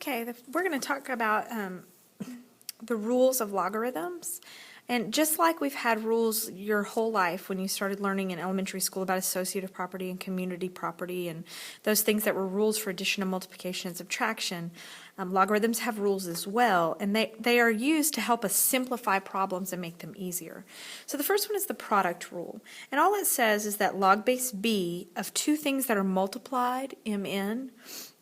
Okay, we're going to talk about the rules of logarithms. And just like we've had rules your whole life when you started learning in elementary school about associative property and community property and those things that were rules for addition and multiplication and subtraction, logarithms have rules as well, and they are used to help us simplify problems and make them easier. So the first one is the product rule. And all it says is that log base b of two things that are multiplied, mn,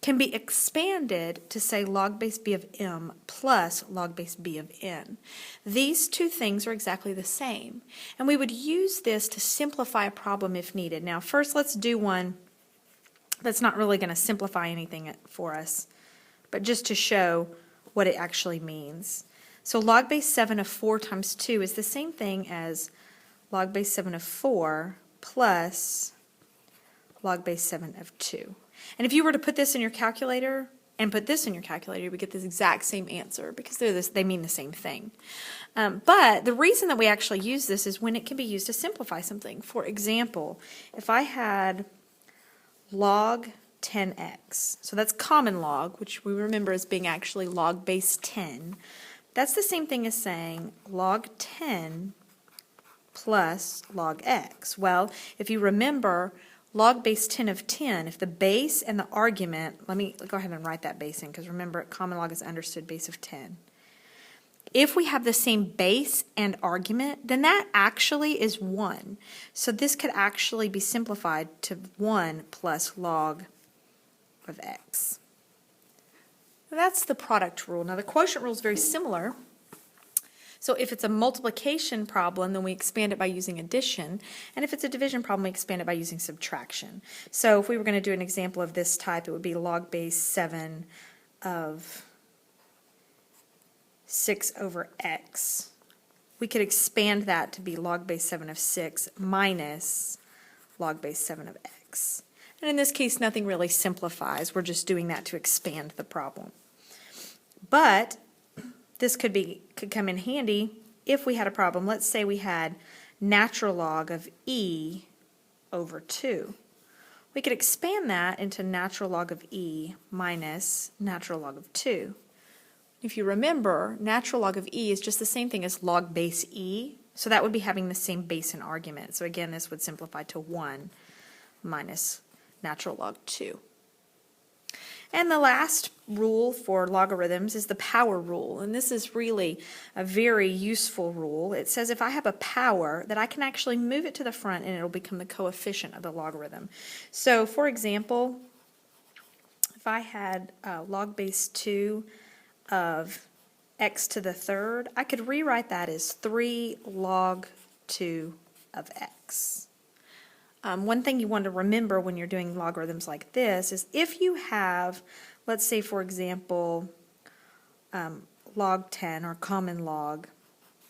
can be expanded to say log base b of m plus log base b of n. These two things are exactly the same, and we would use this to simplify a problem if needed. Now first let's do one that's not really going to simplify anything for us, but just to show what it actually means. So log base 7 of 4 times 2 is the same thing as log base 7 of 4 plus log base 7 of 2. And if you were to put this in your calculator and put this in your calculator, you would get this exact same answer because they mean the same thing. But the reason that we actually use this is when it can be used to simplify something. For example, if I had log 10x, so that's common log, which we remember as being actually log base 10, that's the same thing as saying log 10 plus log x. Well, if you remember, log base 10 of 10, if the base and the argument, let me go ahead and write that base in because remember common log is understood base of 10. If we have the same base and argument, then that actually is 1. So this could actually be simplified to 1 plus log of x. Now that's the product rule. Now the quotient rule is very similar. So if it's a multiplication problem, then we expand it by using addition. And if it's a division problem, we expand it by using subtraction. So if we were going to do an example of this type, it would be log base 7 of 6 over x. We could expand that to be log base 7 of 6 minus log base 7 of x. And in this case, nothing really simplifies. We're just doing that to expand the problem. But this could come in handy if we had a problem. Let's say we had natural log of e over 2. We could expand that into natural log of e minus natural log of 2. If you remember, natural log of e is just the same thing as log base e, so that would be having the same base and argument. So again, this would simplify to 1 minus natural log 2. And the last rule for logarithms is the power rule, and this is really a very useful rule. It says if I have a power that I can actually move it to the front and it'll become the coefficient of the logarithm. So for example, if I had log base 2 of x to the third, I could rewrite that as 3 log 2 of x. One thing you want to remember when you're doing logarithms like this is if you have, let's say for example, log 10 or common log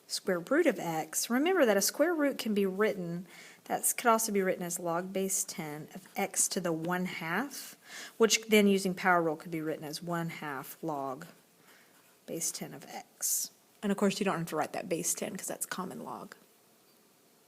square root of x, remember that a square root can be written, that could also be written as log base 10 of x to the 1/2, which then using power rule could be written as 1/2 log base 10 of x. And of course you don't have to write that base 10 because that's common log.